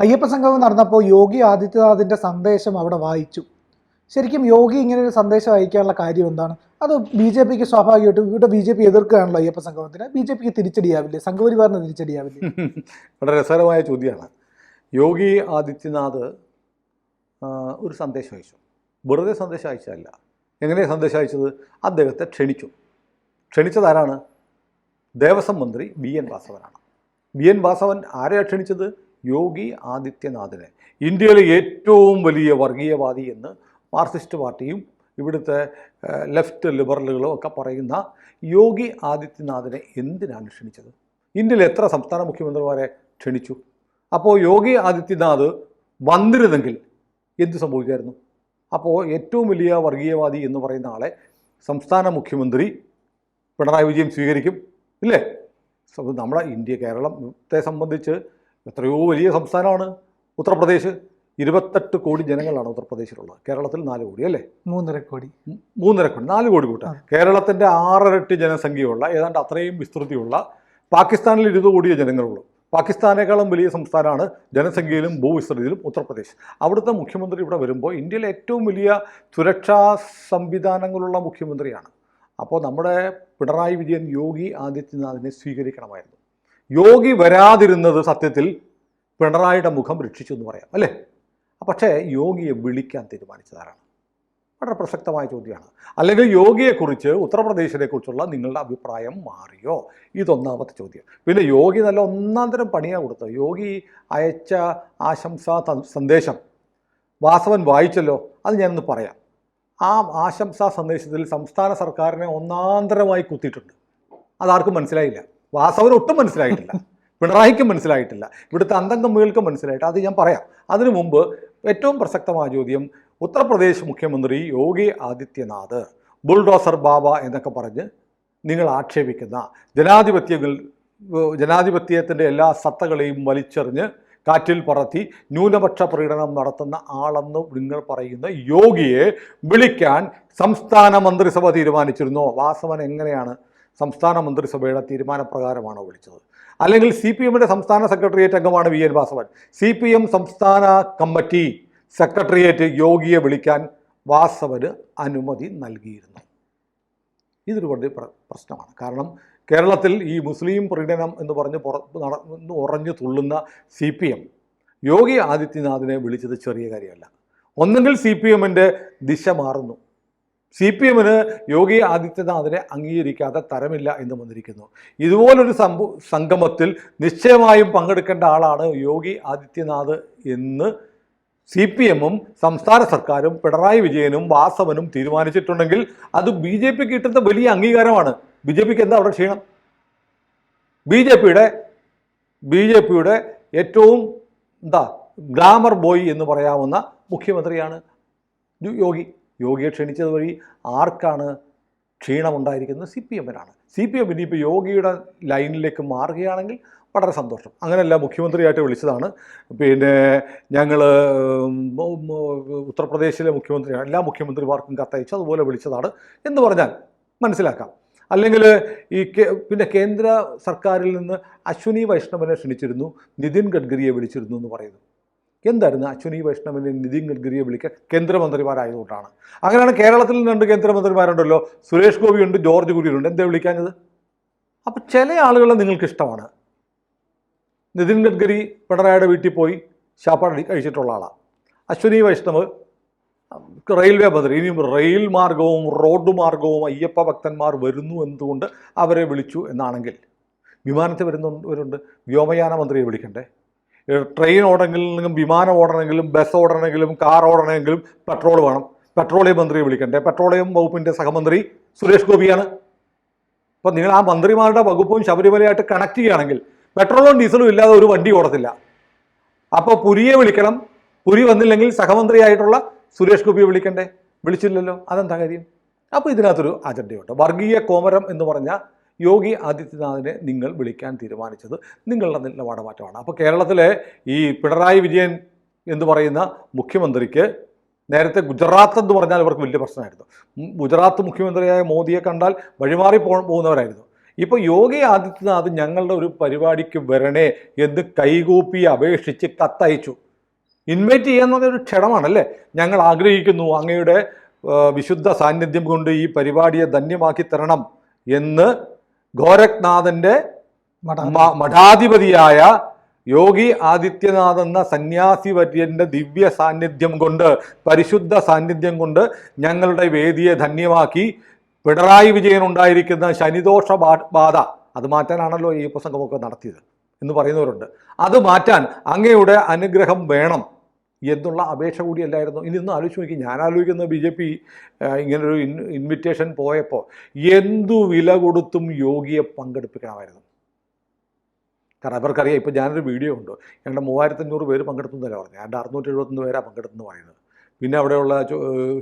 അയ്യപ്പ സംഗമം നടന്നപ്പോൾ യോഗി ആദിത്യനാഥിൻ്റെ സന്ദേശം അവിടെ വായിച്ചു. ശരിക്കും യോഗി ഇങ്ങനെ ഒരു സന്ദേശം അയക്കാനുള്ള കാര്യം എന്താണ്? അത് ബി ജെ പിക്ക് സ്വാഭാവികമായിട്ടും ഇവിടെ ബി ജെ പി എതിർക്കുകയാണല്ലോ അയ്യപ്പ സംഗമത്തിന്. ബി ജെ പിക്ക് തിരിച്ചടിയാവില്ലേ? സംഘപരിവാറിന് തിരിച്ചടിയാവില്ലേ? വളരെ രസകരമായ ചോദ്യമാണ്. യോഗി ആദിത്യനാഥ് ഒരു സന്ദേശം അയച്ചു. വെറുതെ സന്ദേശം അയച്ചതല്ല. എങ്ങനെയാണ് സന്ദേശം അയച്ചത്? അദ്ദേഹത്തെ ക്ഷണിച്ചതാരാണ്? ദേവസ്വം മന്ത്രി ബി എൻ വാസവനാണ്. ബി എൻ വാസവൻ ആരെയാണ് ക്ഷണിച്ചത്? യോഗി ആദിത്യനാഥിനെ. ഇന്ത്യയിലെ ഏറ്റവും വലിയ വർഗീയവാദി എന്ന് മാർക്സിസ്റ്റ് പാർട്ടിയും ഇവിടുത്തെ ലെഫ്റ്റ് ലിബറലുകളും ഒക്കെ പറയുന്ന യോഗി ആദിത്യനാഥിനെ എന്തിനാണ് ക്ഷണിച്ചത്? ഇന്ത്യയിലെ എത്ര സംസ്ഥാന മുഖ്യമന്ത്രിമാരെ ക്ഷണിച്ചു? അപ്പോൾ യോഗി ആദിത്യനാഥ് വന്നിരുന്നെങ്കിൽ എന്ത് സംഭവിക്കുമായിരുന്നു? അപ്പോൾ ഏറ്റവും വലിയ വർഗീയവാദി എന്ന് പറയുന്ന ആളെ സംസ്ഥാന മുഖ്യമന്ത്രി പിണറായി വിജയൻ സ്വീകരിക്കും, ഇല്ലേ? നമ്മുടെ കേരളത്തെ സംബന്ധിച്ച് എത്രയോ വലിയ സംസ്ഥാനമാണ് ഉത്തർപ്രദേശ്. 28 കോടി ജനങ്ങളാണ് ഉത്തർപ്രദേശിലുള്ളത്. കേരളത്തിൽ 4 കോടി, അല്ലേ? 3.5 കോടി. 4 കോടി കൂട്ടാം. കേരളത്തിൻ്റെ 6 ഇരട്ടി ജനസംഖ്യയുള്ള, ഏതാണ്ട് അത്രയും വിസ്തൃതിയുള്ള, പാകിസ്ഥാനിൽ 20 കോടിയെ ജനങ്ങളുള്ളൂ. പാകിസ്ഥാനേക്കാളും വലിയ സംസ്ഥാനമാണ് ജനസംഖ്യയിലും ഭൂവിസ്തൃതിയിലും ഉത്തർപ്രദേശ്. അവിടുത്തെ മുഖ്യമന്ത്രി ഇവിടെ വരുമ്പോൾ ഇന്ത്യയിലെ ഏറ്റവും വലിയ സുരക്ഷാ സംവിധാനങ്ങളുള്ള മുഖ്യമന്ത്രിയാണ്. അപ്പോൾ നമ്മുടെ പിണറായി വിജയൻ യോഗി ആദിത്യനാഥിനെ സ്വീകരിക്കണമായിരുന്നു. യോഗി വരാതിരുന്നത് സത്യത്തിൽ പിണറായിയുടെ മുഖം രക്ഷിച്ചു എന്ന് പറയാം, അല്ലേ? പക്ഷേ യോഗിയെ വിളിക്കാൻ തീരുമാനിച്ചതാരാണ്? വളരെ പ്രസക്തമായ ചോദ്യമാണ്. അല്ലെങ്കിൽ യോഗിയെക്കുറിച്ച്, ഉത്തർപ്രദേശിനെക്കുറിച്ചുള്ള നിങ്ങളുടെ അഭിപ്രായം മാറിയോ? ഇതൊന്നാമത്തെ ചോദ്യം. പിന്നെ യോഗി നല്ല ഒന്നാം തരം പണിയാണ് കൊടുത്തത്. യോഗി അയച്ച ആശംസാ സന്ദേശം വാസവൻ വായിച്ചല്ലോ. അത് ഞാനൊന്ന് പറയാം. ആ ആശംസാ സന്ദേശത്തിൽ സംസ്ഥാന സർക്കാരിനെ ഒന്നാന്തരമായി കുത്തിയിട്ടുണ്ട്. അതാർക്കും മനസ്സിലായില്ല. വാസവന് ഒട്ടും മനസ്സിലായിട്ടില്ല, പിണറായിക്കും മനസ്സിലായിട്ടില്ല, ഇവിടുത്തെ അന്തംഗമ്മികൾക്കും മനസ്സിലായിട്ട്. അത് ഞാൻ പറയാം. അതിനു മുമ്പ് ഏറ്റവും പ്രസക്തമായ ചോദ്യം, ഉത്തർപ്രദേശ് മുഖ്യമന്ത്രി യോഗി ആദിത്യനാഥ് ബുൾഡോസർ ബാബ എന്നൊക്കെ പറഞ്ഞ് നിങ്ങൾ ആക്ഷേപിക്കുന്ന ജനാധിപത്യത്തിൻ്റെ എല്ലാ സത്തകളെയും വലിച്ചെറിഞ്ഞ് കാറ്റിൽ പറത്തി ന്യൂനപക്ഷ പ്രകടനം നടത്തുന്ന ആളെന്ന് നിങ്ങൾ പറയുന്ന യോഗിയെ വിളിക്കാൻ സംസ്ഥാന മന്ത്രിസഭ തീരുമാനിച്ചിരുന്നോ? വാസവൻ എങ്ങനെയാണ് സംസ്ഥാന മന്ത്രിസഭയുടെ തീരുമാനപ്രകാരമാണോ വിളിച്ചത്? അല്ലെങ്കിൽ CPM-ന്റെ സംസ്ഥാന സെക്രട്ടേറിയറ്റ് അംഗമാണ് വി എൻ വാസവൻ. CPM സംസ്ഥാന കമ്മിറ്റി സെക്രട്ടേറിയറ്റ് യോഗിയെ വിളിക്കാൻ വാസവന് അനുമതി നൽകിയിരുന്നു. ഇതൊരു വലിയ പ്രശ്നമാണ്. കാരണം കേരളത്തിൽ ഈ മുസ്ലിം പ്രീണനം എന്ന് പറഞ്ഞ് ഉറഞ്ഞു തുള്ളുന്ന CPM യോഗി ആദിത്യനാഥിനെ വിളിച്ചത് ചെറിയ കാര്യമല്ല. ഒന്നെങ്കിൽ CPM-ന്റെ ദിശ മാറുന്നു. CPM-ന് യോഗി ആദിത്യനാഥിനെ അംഗീകരിക്കാതെ തരമില്ല എന്ന് വന്നിരിക്കുന്നു. ഇതുപോലൊരു സംഗമത്തിൽ നിശ്ചയമായും പങ്കെടുക്കേണ്ട ആളാണ് യോഗി ആദിത്യനാഥ് എന്ന് CPM-ഉം സംസ്ഥാന സർക്കാരും പിണറായി വിജയനും വാസവനും തീരുമാനിച്ചിട്ടുണ്ടെങ്കിൽ അത് BJP കിട്ടുന്ന വലിയ അംഗീകാരമാണ്. BJPക്ക് എന്താ അവിടെ ക്ഷീണം? BJPയുടെ ഏറ്റവും ഗ്ലാമർ ബോയ് എന്ന് പറയാവുന്ന മുഖ്യമന്ത്രിയാണ് യോഗിയെ ക്ഷണിച്ചത് വഴി ആർക്കാണ് ക്ഷീണമുണ്ടായിരിക്കുന്നത്? CPM-നാണ്. CPM ഇനിയിപ്പോൾ യോഗിയുടെ ലൈനിലേക്ക് മാറുകയാണെങ്കിൽ വളരെ സന്തോഷം. അങ്ങനെയല്ല, മുഖ്യമന്ത്രിയായിട്ട് വിളിച്ചതാണ്. പിന്നെ ഞങ്ങൾ ഉത്തർപ്രദേശിലെ മുഖ്യമന്ത്രിയാണ്, എല്ലാ മുഖ്യമന്ത്രിമാർക്കും കത്തയച്ചു, അതുപോലെ വിളിച്ചതാണ് എന്ന് പറഞ്ഞാൽ മനസ്സിലാക്കാം. അല്ലെങ്കിൽ പിന്നെ കേന്ദ്ര സർക്കാരിൽ നിന്ന് അശ്വിനി വൈഷ്ണവനെ ക്ഷണിച്ചിരുന്നു, നിതിൻ ഗഡ്കരിയെ വിളിച്ചിരുന്നു എന്ന് പറയുന്നു. എന്തായിരുന്നു അശ്വിനി വൈഷ്ണവനെ നിതിൻ ഗഡ്കരിയെ വിളിക്കാൻ? കേന്ദ്രമന്ത്രിമാരായതുകൊണ്ടാണ്. അങ്ങനെയാണ് കേരളത്തിൽ 2 കേന്ദ്രമന്ത്രിമാരുണ്ടല്ലോ, സുരേഷ് ഗോപിയുണ്ട്, ജോർജ് കുര്യനുണ്ട്. എന്താ വിളിക്കാഞ്ഞത്? അപ്പോൾ ചില ആളുകളെ നിങ്ങൾക്ക് ഇഷ്ടമാണ്. നിതിൻ ഗഡ്കരി പിണറായിയുടെ വീട്ടിൽ പോയി ശാപ്പാട് കഴിച്ചിട്ടുള്ള ആളാണ്. അശ്വിനി വൈഷ്ണവ് റെയിൽവേ മന്ത്രി. ഇനിയും റെയിൽ മാർഗവും റോഡ് മാർഗവും അയ്യപ്പ ഭക്തന്മാർ വരുന്നു എന്നതുകൊണ്ട് അവരെ വിളിച്ചു എന്നാണെങ്കിൽ, വിമാനത്തിൽ വരുന്നുണ്ട്, വ്യോമയാന മന്ത്രിയെ വിളിക്കണ്ടേ? ട്രെയിൻ ഓടണമെങ്കിലും വിമാനം ഓടണമെങ്കിലും ബസ് ഓടണമെങ്കിലും കാർ ഓടണമെങ്കിലും പെട്രോൾ വേണം. പെട്രോളിയം മന്ത്രിയെ വിളിക്കണ്ടേ? പെട്രോളിയം വകുപ്പിൻ്റെ സഹമന്ത്രി സുരേഷ് ഗോപിയാണ്. അപ്പം നിങ്ങൾ ആ മന്ത്രിമാരുടെ വകുപ്പും ശബരിമലയായിട്ട് കണക്ട് ചെയ്യുകയാണെങ്കിൽ പെട്രോളും ഡീസലും ഇല്ലാതെ ഒരു വണ്ടി ഓടത്തില്ല. അപ്പോൾ പുരിയെ വിളിക്കണം. പുരി വന്നില്ലെങ്കിൽ സഹമന്ത്രിയായിട്ടുള്ള സുരേഷ് ഗോപിയെ വിളിക്കണ്ടേ? വിളിച്ചില്ലല്ലോ. അതെന്താ കാര്യം? അപ്പോൾ ഇതിനകത്തൊരു അജണ്ടയുണ്ട്. വർഗീയ കോമരം എന്ന് പറഞ്ഞ യോഗി ആദിത്യനാഥിനെ നിങ്ങൾ വിളിക്കാൻ തീരുമാനിച്ചത് നിങ്ങളുടെ നിലപാടുമാറ്റമാണ്. അപ്പോൾ കേരളത്തിലെ ഈ പിണറായി വിജയൻ എന്ന് പറയുന്ന മുഖ്യമന്ത്രിക്ക് നേരത്തെ ഗുജറാത്ത് എന്ന് പറഞ്ഞാൽ ഇവർക്ക് വലിയ പ്രശ്നമായിരുന്നു. ഗുജറാത്ത് മുഖ്യമന്ത്രിയായ മോദിയെ കണ്ടാൽ വഴിമാറി പോകുന്നവരായിരുന്നു. ഇപ്പോൾ യോഗി ആദിത്യനാഥ് ഞങ്ങളുടെ ഒരു പരിപാടിക്ക് വരണേ എന്ന് കൈകൂപ്പി അപേക്ഷിച്ച് കത്തയച്ചു. ഇൻവൈറ്റ് ചെയ്യാന്നൊരു ക്ഷണമാണല്ലേ. ഞങ്ങൾ ആഗ്രഹിക്കുന്നു അങ്ങയുടെ വിശുദ്ധ സാന്നിധ്യം കൊണ്ട് ഈ പരിപാടിയെ ധന്യമാക്കി തരണം എന്ന് ഗോരഖ്നാഥൻ്റെ മഠാധിപതിയായ യോഗി ആദിത്യനാഥ് എന്ന സന്യാസി വര്യൻ്റെ ദിവ്യ സാന്നിധ്യം കൊണ്ട്, പരിശുദ്ധ സാന്നിധ്യം കൊണ്ട് ഞങ്ങളുടെ വേദിയെ ധന്യമാക്കി പിണറായി വിജയൻ ഉണ്ടായിരിക്കുന്ന ശനിദോഷ ബാധ അത് മാറ്റാനാണല്ലോ ഈ പ്രസംഗമൊക്കെ നടത്തിയത് എന്ന് പറയുന്നവരുണ്ട്. അത് മാറ്റാൻ അങ്ങയുടെ അനുഗ്രഹം വേണം എന്നുള്ള അപേക്ഷ കൂടിയല്ലായിരുന്നു. ഇനി ഒന്ന് ആലോചിച്ച് നോക്കി. ഞാൻ ആലോചിക്കുന്നത് BJP ഇങ്ങനൊരു ഇൻവിറ്റേഷൻ പോയപ്പോൾ എന്തു വില കൊടുത്തും യോഗിയെ പങ്കെടുപ്പിക്കണമായിരുന്നു. കാരണം അവർക്കറിയാം, ഇപ്പോൾ ഞാനൊരു വീഡിയോ ഉണ്ട്, ഞങ്ങളുടെ 3500 പേര് പങ്കെടുത്തുന്നല്ല പറഞ്ഞത്, എൻ്റെ 671 പേരാണ് പങ്കെടുത്തെന്ന് പറയുന്നത്. പിന്നെ അവിടെയുള്ള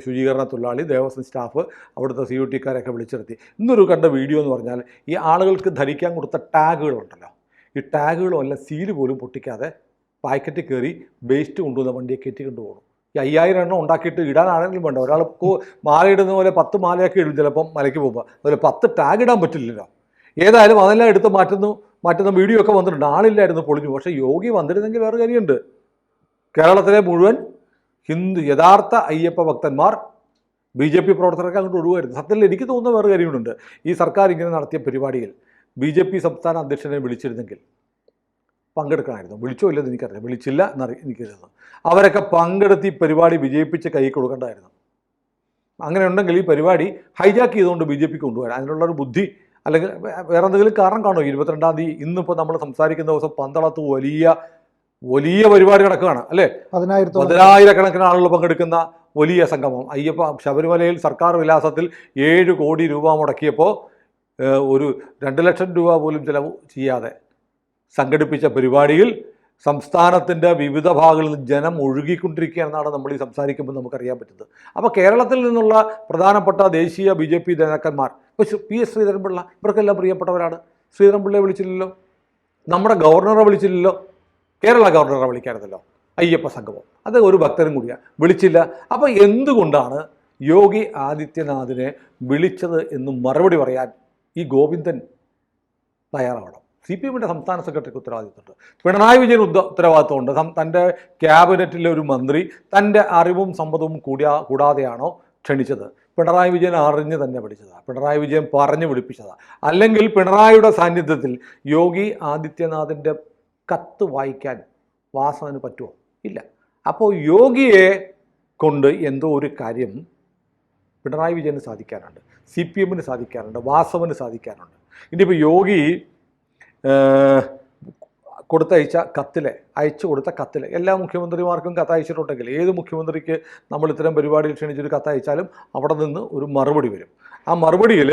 ശുചീകരണ തൊഴിലാളി, ദേവസ്വം സ്റ്റാഫ്, അവിടുത്തെ CUT-കാരൊക്കെ വിളിച്ചിരുത്തി. ഇന്നൊരു കണ്ട വീഡിയോ എന്ന് പറഞ്ഞാൽ ഈ ആളുകൾക്ക് ധരിക്കാൻ കൊടുത്ത ടാഗുകളുണ്ടല്ലോ, ഈ ടാഗുകളുമല്ല സീല് പോലും പൊട്ടിക്കാതെ പാക്കറ്റ് കയറി വേസ്റ്റ് കൊണ്ടുവന്ന വണ്ടിയെ കയറ്റി കൊണ്ടുപോകണം. ഈ 5000 എണ്ണം ഉണ്ടാക്കിയിട്ട് ഇടാനാണെങ്കിലും വേണ്ട. ഒരാൾ മാലയിടുന്ന പോലെ 10 മാലയൊക്കെ ഇടും ചിലപ്പം മലയ്ക്ക് പോകുമ്പോൾ, അതുപോലെ 10 ടാഗ് ഇടാൻ പറ്റില്ലല്ലോ. ഏതായാലും അതെല്ലാം എടുത്ത് മാറ്റുന്ന വീഡിയോ ഒക്കെ വന്നിട്ടുണ്ട്. ആളില്ലായിരുന്നു, പൊളിഞ്ഞു. പക്ഷേ യോഗി വന്നിരുന്നെങ്കിൽ വേറെ കാര്യമുണ്ട്. കേരളത്തിലെ മുഴുവൻ യഥാർത്ഥ അയ്യപ്പ ഭക്തന്മാർ BJP പ്രവർത്തകർക്ക് അങ്ങോട്ട് ഒഴിവായിരുന്നു. സത്യത്തിൽ എനിക്ക് തോന്നുന്ന വേറെ കാര്യങ്ങളുണ്ട്. ഈ സർക്കാർ ഇങ്ങനെ നടത്തിയ പരിപാടിയിൽ BJP സംസ്ഥാന അധ്യക്ഷനെ വിളിച്ചിരുന്നെങ്കിൽ പങ്കെടുക്കണമായിരുന്നു. വിളിച്ചോ ഇല്ലെന്ന് എനിക്കറിയാം, വിളിച്ചില്ല എനിക്കറിയാം. അവരൊക്കെ പങ്കെടുത്ത് ഈ പരിപാടി വിജയിപ്പിച്ച് കൈ കൊടുക്കേണ്ടതായിരുന്നു. അങ്ങനെ ഉണ്ടെങ്കിൽ ഈ പരിപാടി ഹൈജാക്ക് ചെയ്തുകൊണ്ട് BJPക്ക് കൊണ്ടുപോകാൻ അതിനുള്ളൊരു ബുദ്ധി, അല്ലെങ്കിൽ വേറെ എന്തെങ്കിലും കാരണം കാണുമോ? 22-ാം തീയതി ഇന്നിപ്പോൾ നമ്മൾ സംസാരിക്കുന്ന ദിവസം പന്തളത്ത് വലിയ പരിപാടി നടക്കുകയാണ് അല്ലേ. 10,000-കണക്കിന് ആളുകൾ പങ്കെടുക്കുന്ന വലിയ സംഗമം. അയ്യപ്പ ശബരിമലയിൽ സർക്കാർ വിലാസത്തിൽ 7 കോടി രൂപ മുടക്കിയപ്പോൾ ഒരു 2 ലക്ഷം രൂപ പോലും ചിലവ് ചെയ്യാതെ സംഘടിപ്പിച്ച പരിപാടിയിൽ സംസ്ഥാനത്തിൻ്റെ വിവിധ ഭാഗങ്ങളിൽ നിന്ന് ജനം ഒഴുകിക്കൊണ്ടിരിക്കുകയാണെന്നാണ് നമ്മൾ ഈ സംസാരിക്കുമ്പോൾ നമുക്കറിയാൻ പറ്റുന്നത്. അപ്പോൾ കേരളത്തിൽ നിന്നുള്ള പ്രധാനപ്പെട്ട ദേശീയ BJP നേതാക്കന്മാർ, ഇപ്പോൾ PS ശ്രീധരൻപിള്ള, ഇവർക്കെല്ലാം പ്രിയപ്പെട്ടവരാണ്. ശ്രീധരൻപിള്ളയെ വിളിച്ചില്ലല്ലോ, നമ്മുടെ ഗവർണറെ വിളിച്ചില്ലല്ലോ, കേരള ഗവർണറെ വിളിക്കാറുണ്ടല്ലോ അയ്യപ്പ സംഗമം, അത് ഒരു ഭക്തനും കൂടിയാണ്, വിളിച്ചില്ല. അപ്പോൾ എന്തുകൊണ്ടാണ് യോഗി ആദിത്യനാഥിനെ വിളിച്ചത് എന്ന് മറുപടി പറയാൻ ഈ ഗോവിന്ദൻ തയ്യാറാവണം. CPM-ന്റെ സംസ്ഥാന സെക്രട്ടറിക്ക് ഉത്തരവാദിത്തമുണ്ട്, പിണറായി വിജയൻ ഉത്തരവാദിത്തമുണ്ട്. തൻ്റെ ക്യാബിനറ്റിലെ ഒരു മന്ത്രി തൻ്റെ അറിവും സമ്മതവും കൂടാതെയാണോ ക്ഷണിച്ചത്? പിണറായി വിജയൻ അറിഞ്ഞ് തന്നെ വിളിച്ചതാണ്, പിണറായി വിജയൻ പറഞ്ഞു വിളിപ്പിച്ചതാണ്. അല്ലെങ്കിൽ പിണറായിയുടെ സാന്നിധ്യത്തിൽ യോഗി ആദിത്യനാഥിൻ്റെ കത്ത് വായിക്കാൻ വാസവന് പറ്റുമോ? ഇല്ല. അപ്പോൾ യോഗിയെ കൊണ്ട് എന്തോ ഒരു കാര്യം പിണറായി വിജയന് സാധിക്കാനുണ്ട്, CPM-ന് സാധിക്കാനുണ്ട്, വാസവന് സാധിക്കാനുണ്ട്. ഇനിയിപ്പോൾ യോഗി അയച്ചു കൊടുത്ത കത്തിൽ എല്ലാ മുഖ്യമന്ത്രിമാർക്കും കത്തയച്ചിട്ടുണ്ടെങ്കിൽ, ഏത് മുഖ്യമന്ത്രിക്ക് നമ്മൾ ഇത്തരം പരിപാടിയിൽ ക്ഷണിച്ചൊരു കത്തയച്ചാലും അവിടെ നിന്ന് ഒരു മറുപടി വരും. ആ മറുപടിയിൽ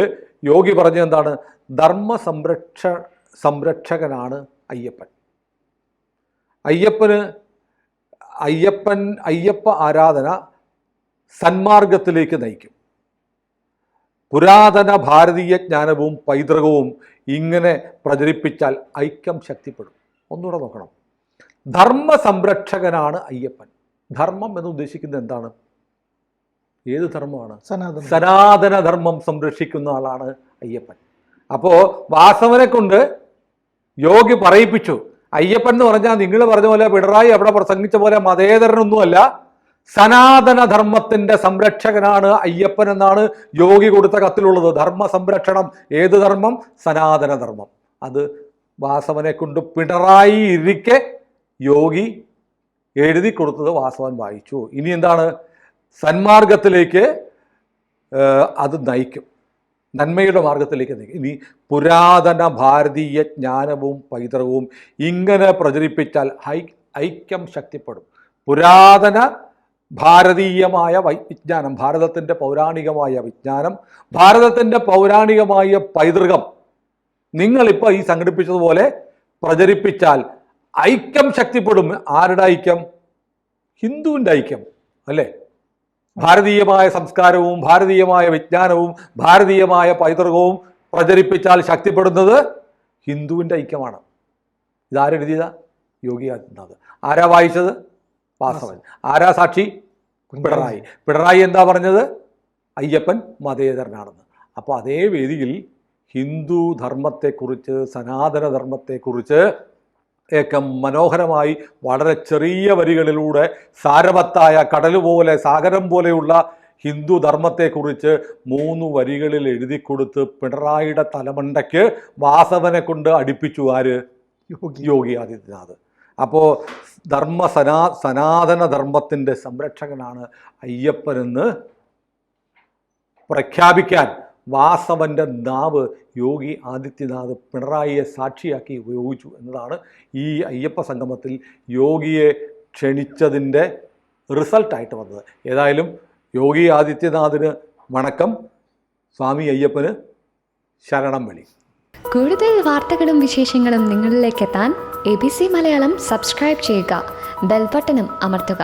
യോഗി പറഞ്ഞത് എന്താണ്? ധർമ്മ സംരക്ഷകനാണ് അയ്യപ്പൻ. അയ്യപ്പ ആരാധന സന്മാർഗത്തിലേക്ക് നയിക്കും. പുരാതന ഭാരതീയ ജ്ഞാനവും പൈതൃകവും ഇങ്ങനെ പ്രചരിപ്പിച്ചാൽ ഐക്യം ശക്തിപ്പെടും. ഒന്നുകൂടെ നോക്കണം. ധർമ്മ സംരക്ഷകനാണ് അയ്യപ്പൻ. ധർമ്മം എന്ന് ഉദ്ദേശിക്കുന്നത് എന്താണ്? ഏത് ധർമ്മമാണ്? സനാതന ധർമ്മം സംരക്ഷിക്കുന്ന ആളാണ് അയ്യപ്പൻ. അപ്പോൾ വാസവനെ കൊണ്ട് യോഗി പറയിപ്പിച്ചു, അയ്യപ്പൻ എന്ന് പറഞ്ഞാൽ നിങ്ങൾ പറഞ്ഞ പോലെ പിണറായി അവിടെ പ്രസംഗിച്ച പോലെ മതേതരനൊന്നുമല്ല, സനാതന ധർമ്മത്തിൻ്റെ സംരക്ഷകനാണ് അയ്യപ്പൻ എന്നാണ് യോഗി കൊടുത്ത കത്തിലുള്ളത്. ധർമ്മ സംരക്ഷണം. ഏത് ധർമ്മം? സനാതന ധർമ്മം. അത് വാസവനെ കൊണ്ട് പിണറായി ഇരിക്കെ യോഗി എഴുതി കൊടുത്തത് വാസവൻ വായിച്ചു. ഇനി എന്താണ്? സന്മാർഗത്തിലേക്ക് അത് നയിക്കും, നന്മയുടെ മാർഗത്തിലേക്ക് നയിക്കും. ഇനി പുരാതന ഭാരതീയ ജ്ഞാനവും പൈതൃകവും ഇങ്ങനെ പ്രചരിപ്പിച്ചാൽ ഐക്യം ശക്തിപ്പെടും. പുരാതന ഭാരതീയമായ വിജ്ഞാനം, ഭാരതത്തിൻ്റെ പൗരാണികമായ വിജ്ഞാനം, ഭാരതത്തിൻ്റെ പൗരാണികമായ പൈതൃകം നിങ്ങളിപ്പോൾ ഈ സംഘടിപ്പിച്ചതുപോലെ പ്രചരിപ്പിച്ചാൽ ഐക്യം ശക്തിപ്പെടും. ആരുടെ ഐക്യം? ഹിന്ദുവിൻ്റെ ഐക്യം അല്ലേ? ഭാരതീയമായ സംസ്കാരവും ഭാരതീയമായ വിജ്ഞാനവും ഭാരതീയമായ പൈതൃകവും പ്രചരിപ്പിച്ചാൽ ശക്തിപ്പെടുന്നത് ഹിന്ദുവിൻ്റെ ഐക്യമാണ്. ഇതാരെഴുതിയതാ? യോഗി ആദിത്യനാഥ്. ആരാ വായിച്ചത്? വാസവൻ. ആരാ സാക്ഷി? പിണറായി. പിണറായി എന്താ പറഞ്ഞത്? അയ്യപ്പൻ മതേതരനാണെന്ന്. അപ്പോൾ അതേ വേദിയിൽ ഹിന്ദു ധർമ്മത്തെക്കുറിച്ച്, സനാതനധർമ്മത്തെക്കുറിച്ച് ഒക്കെ മനോഹരമായി വളരെ ചെറിയ വരികളിലൂടെ സാരവത്തായ കടൽ പോലെ, സാഗരം പോലെയുള്ള ഹിന്ദു ധർമ്മത്തെക്കുറിച്ച് 3 വരികളിൽ എഴുതി കൊടുത്ത് പിണറായിയുടെ തലമണ്ടയ്ക്ക് വാസവനെ കൊണ്ട് അടിപ്പിച്ചു ആര്? യോഗി ആദിത്യനാഥ്. അപ്പോൾ സനാതന ധർമ്മത്തിൻ്റെ സംരക്ഷകനാണ് അയ്യപ്പനെന്ന് പ്രഖ്യാപിക്കാൻ വാസവൻ്റെ നാവ് യോഗി ആദിത്യനാഥ് പിണറായിയെ സാക്ഷിയാക്കി ഉപയോഗിച്ചു എന്നതാണ് ഈ അയ്യപ്പ സംഗമത്തിൽ യോഗിയെ ക്ഷണിച്ചതിൻ്റെ റിസൾട്ടായിട്ട് വന്നത്. ഏതായാലും യോഗി ആദിത്യനാഥിന് വണക്കം, സ്വാമി അയ്യപ്പന് ശരണം വിളി. കൂടുതൽ വാർത്തകളും വിശേഷങ്ങളും നിങ്ങളിലേക്ക് എത്താൻ ABC മലയാളം സബ്സ്ക്രൈബ് ചെയ്യുക, ബെൽ ബട്ടണും അമർത്തുക.